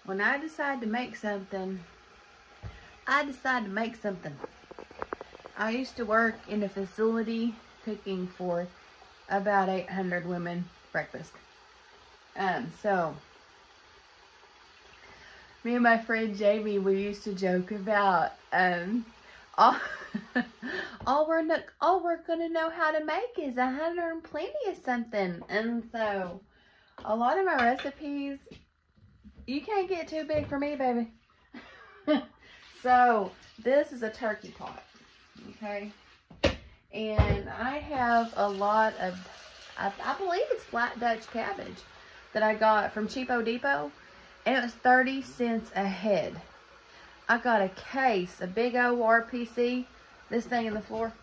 when I decide to make something, I decide to make something. I used to work in a facility cooking for about 800 women breakfast. So me and my friend Jamie, we used to joke about all we're gonna know how to make is 120 of something. And so a lot of my recipes, you can't get too big for me, baby. So this is a turkey pot, okay? And I have a lot of, I believe it's flat Dutch cabbage that I got from Cheapo Depot. And it was 30 cents a head. I got a case, a big old RPC, this thing in the floor,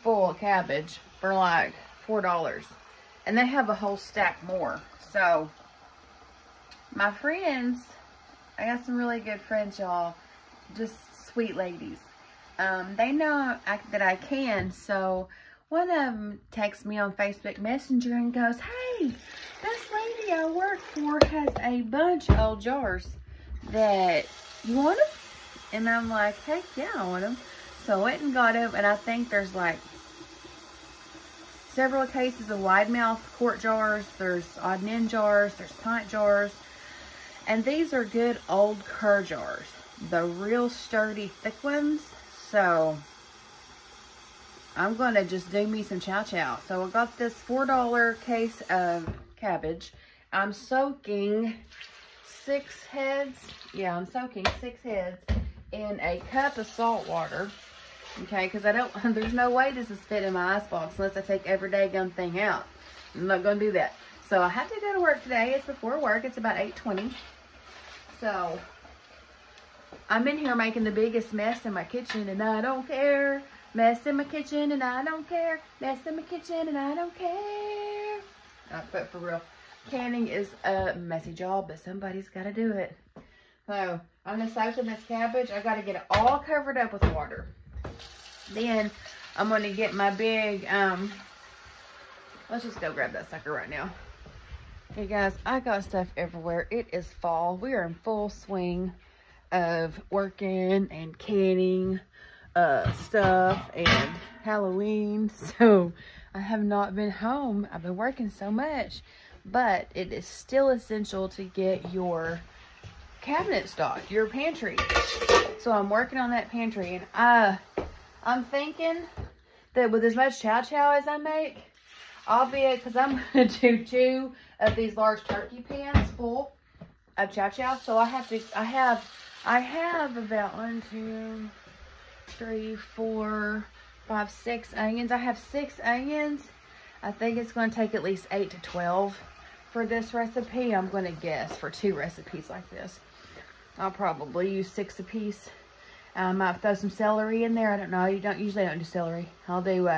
full of cabbage for like $4. And they have a whole stack more. So, my friends, I got some really good friends, y'all. Just sweet ladies. They know that I can, so one of them texts me on Facebook Messenger and goes, "Hey, this lady I work for has a bunch of old jars that, you want them?" And I'm like, "Heck yeah, I want them." So I went and got them, and I think there's like several cases of wide mouth quart jars. There's odd and end jars. There's pint jars. And these are good old cur jars. The real sturdy, thick ones. So I'm going to just do me some chow chow. So I got this $4 case of cabbage. I'm soaking 6 heads. Yeah, I'm soaking 6 heads in a cup of salt water. Okay, because there's no way this is fit in my icebox unless I take every daggone thing out. I'm not going to do that. So I have to go to work today. It's before work. It's about 8:20. So I'm in here making the biggest mess in my kitchen and I don't care. Mess in my kitchen and I don't care. Mess in my kitchen and I don't care. But for real, canning is a messy job, but somebody's got to do it. So I'm going to soak in this cabbage. I got to get it all covered up with water. Then I'm going to get my big, let's just go grab that sucker right now. Hey guys, I got stuff everywhere. It is fall. We are in full swing of working and canning stuff and Halloween. So I have not been home. I've been working so much, but it is still essential to get your cabinet stocked, your pantry. So I'm working on that pantry, and I'm thinking that with as much chow chow as I make, I'll be, because I'm going to do 2 of these large turkey pans full of chow chow. So I have about 1, 2, 3, 4, 5, 6 onions. I have 6 onions. I think it's going to take at least 8 to 12 for this recipe. I'm going to guess for 2 recipes like this. I'll probably use 6 a piece. I might throw some celery in there. I don't know. Usually I don't do celery. I'll do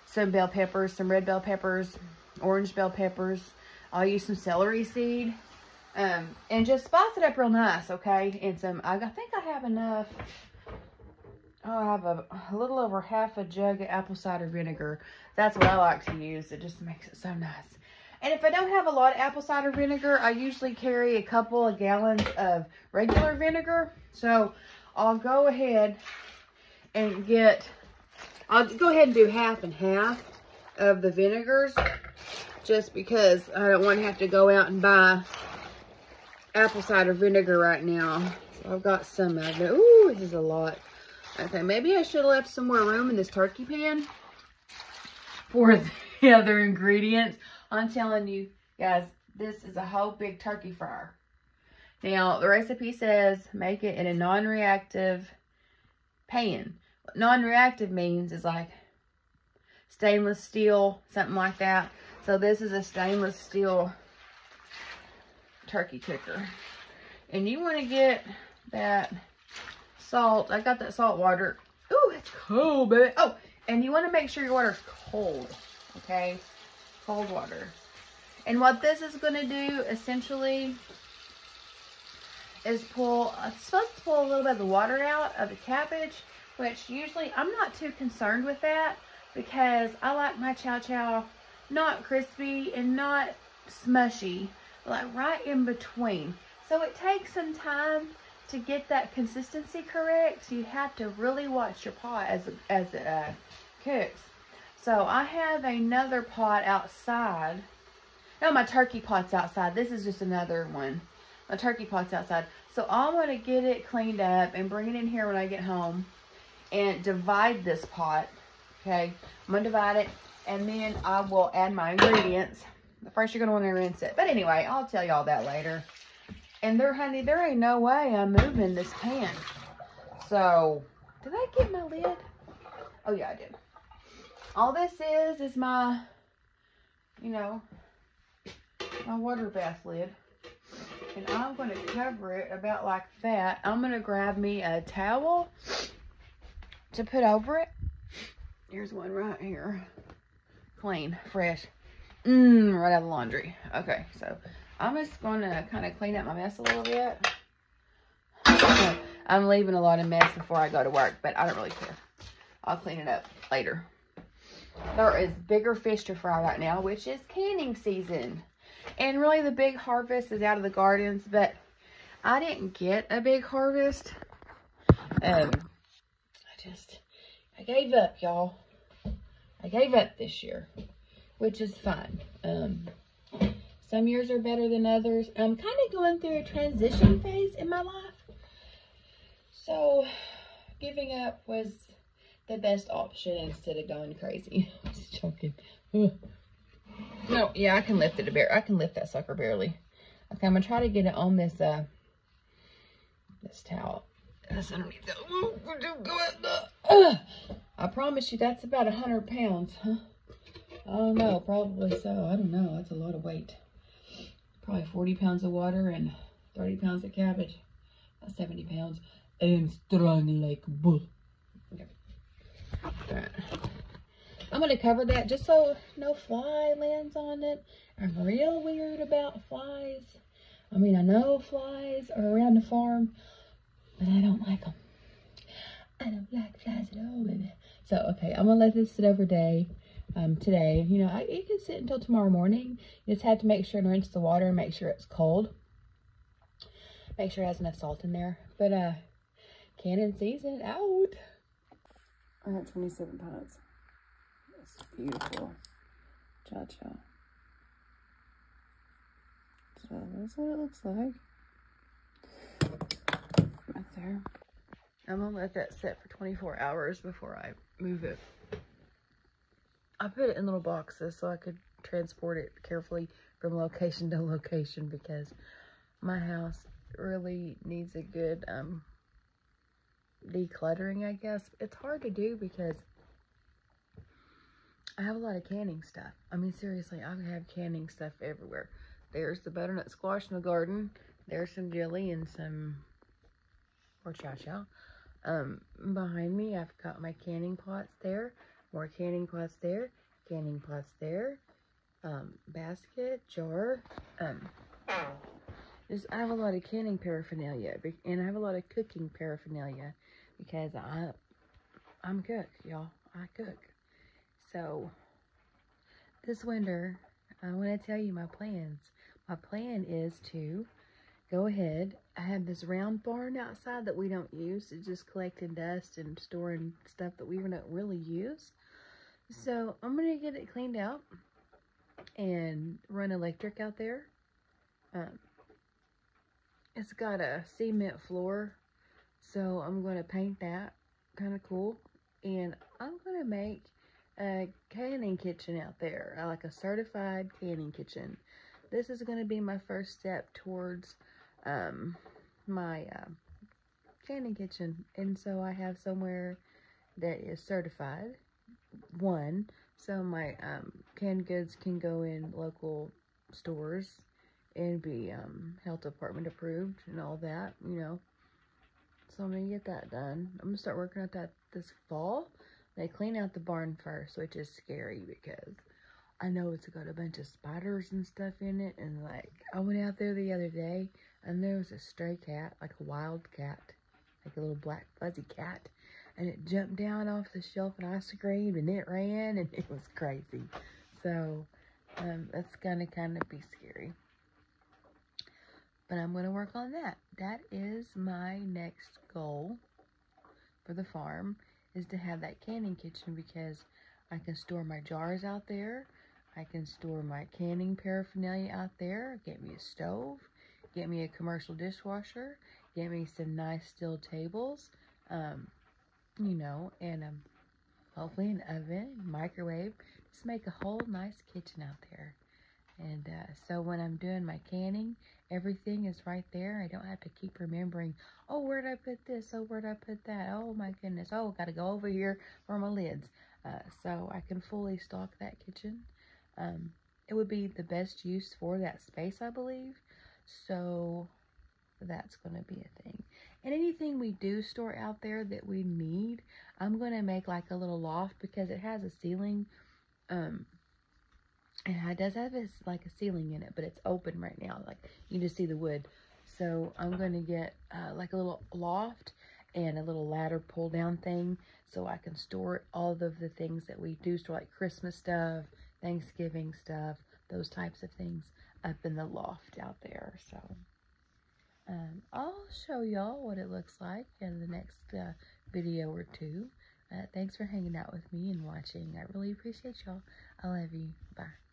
some bell peppers, some red bell peppers, orange bell peppers. I'll use some celery seed. And just spice it up real nice, okay? And some, I think I have enough. Oh, I have a little over half a jug of apple cider vinegar. That's what I like to use. It just makes it so nice. And if I don't have a lot of apple cider vinegar, I usually carry a couple of gallons of regular vinegar. So I'll go ahead and do half and half of the vinegars, just because I don't want to have to go out and buy apple cider vinegar right now. So I've got some of it. Ooh, this is a lot. Okay, maybe I should have left some more room in this turkey pan for the other ingredients. I'm telling you guys, this is a whole big turkey fryer. Now, the recipe says make it in a non-reactive pan. What non-reactive means is like stainless steel, something like that. So this is a stainless steel turkey cooker. And you want to get that salt. I got that salt water. Ooh, it's cold, baby. Oh, and you want to make sure your water's cold, okay? Cold water. And what this is going to do, essentially, is it's supposed to pull a little bit of the water out of the cabbage, which usually I'm not too concerned with that, because I like my chow chow not crispy and not smushy, like right in between. So it takes some time to get that consistency correct. So you have to really watch your pot as it cooks. So I have another pot outside. No, my turkey pot's outside. This is just another one. My turkey pot's outside. So I'm going to get it cleaned up and bring it in here when I get home and divide this pot. Okay, I'm going to divide it, and then I will add my ingredients. First, you're going to want to rinse it. But anyway, I'll tell you all that later. And honey, there ain't no way I'm moving this pan. So, did I get my lid? Oh, yeah, I did. All this is my, you know, my water bath lid. And I'm going to cover it about like that. I'm going to grab me a towel to put over it. Here's one right here. Clean, fresh. Right out of the laundry. Okay, so I'm just going to kind of clean up my mess a little bit. I'm leaving a lot of mess before I go to work, but I don't really care. I'll clean it up later. There is bigger fish to fry right now, which is canning season. And really the big harvest is out of the gardens, but I didn't get a big harvest. I gave up, y'all. I gave up this year, which is fine. Some years are better than others. I'm kind of going through a transition phase in my life. So giving up was the best option instead of going crazy. I'm just joking. No, yeah, I can lift it a bit. I can lift that sucker barely. Okay, I'm gonna try to get it on this this towel. That's underneath the. I promise you, that's about 100 pounds, huh? I don't know, probably so. I don't know. That's a lot of weight. Probably 40 pounds of water and 30 pounds of cabbage. That's 70 pounds. I'm strong like a bull. Okay. Right. I'm going to cover that just so no fly lands on it. I'm real weird about flies. I mean, I know flies are around the farm, but I don't like them. I don't like flies at all, baby. So, okay, I'm going to let this sit over today. You know, it can sit until tomorrow morning. You just have to make sure and rinse the water and make sure it's cold. Make sure it has enough salt in there. But, canning season out. I got 27 pounds. That's beautiful. Chow. So that's what it looks like. Right there. I'm gonna let that sit for 24 hours before I move it. I put it in little boxes so I could transport it carefully from location to location because my house really needs a good decluttering, I guess. It's hard to do because I have a lot of canning stuff. I mean, seriously, I have canning stuff everywhere. There's the butternut squash in the garden. There's some jelly and some, or chow. Behind me, I've got my canning pots there. More canning pots there. Canning pots there. Basket, jar. I have a lot of canning paraphernalia. And I have a lot of cooking paraphernalia. Because I'm a cook, y'all. I cook. So, this winter, I want to tell you my plans. My plan is to go ahead. I have this round barn outside that we don't use. It's just collecting dust and storing stuff that we don't really use. So, I'm going to get it cleaned out and run electric out there. It's got a cement floor. So, I'm going to paint that. Kind of cool. And I'm going to make a canning kitchen out there. Like a certified canning kitchen. This is going to be my first step towards my canning kitchen. And so I have somewhere that is certified. One, so my canned goods can go in local stores and be health department approved and all that, you know. So I'm going to get that done. I'm going to start working on that this fall. They clean out the barn first, which is scary because I know it's got a bunch of spiders and stuff in it. And like, I went out there the other day and there was a stray cat, like a wild cat, like a little black fuzzy cat. And it jumped down off the shelf and I screamed and it ran and it was crazy. So, that's gonna kind of be scary. But I'm going to work on that. That is my next goal for the farm, is to have that canning kitchen, because I can store my jars out there. I can store my canning paraphernalia out there. Get me a stove. Get me a commercial dishwasher. Get me some nice steel tables. You know, and hopefully an oven, microwave. Just make a whole nice kitchen out there. And so when I'm doing my canning, everything is right there. I don't have to keep remembering, oh, where'd I put this? Oh, where'd I put that? Oh, my goodness. Oh, got to go over here for my lids. So I can fully stock that kitchen. It would be the best use for that space, I believe. So that's going to be a thing. And anything we do store out there that we need, I'm going to make like a little loft, because it has a ceiling. And it does have like a ceiling in it, but it's open right now. Like, you just see the wood. So I'm going to get like a little loft and a little ladder pull down thing, so I can store all of the things that we do store, like Christmas stuff, Thanksgiving stuff, those types of things, up in the loft out there. So I'll show y'all what it looks like in the next video or two. Thanks for hanging out with me and watching. I really appreciate y'all. I love you. Bye.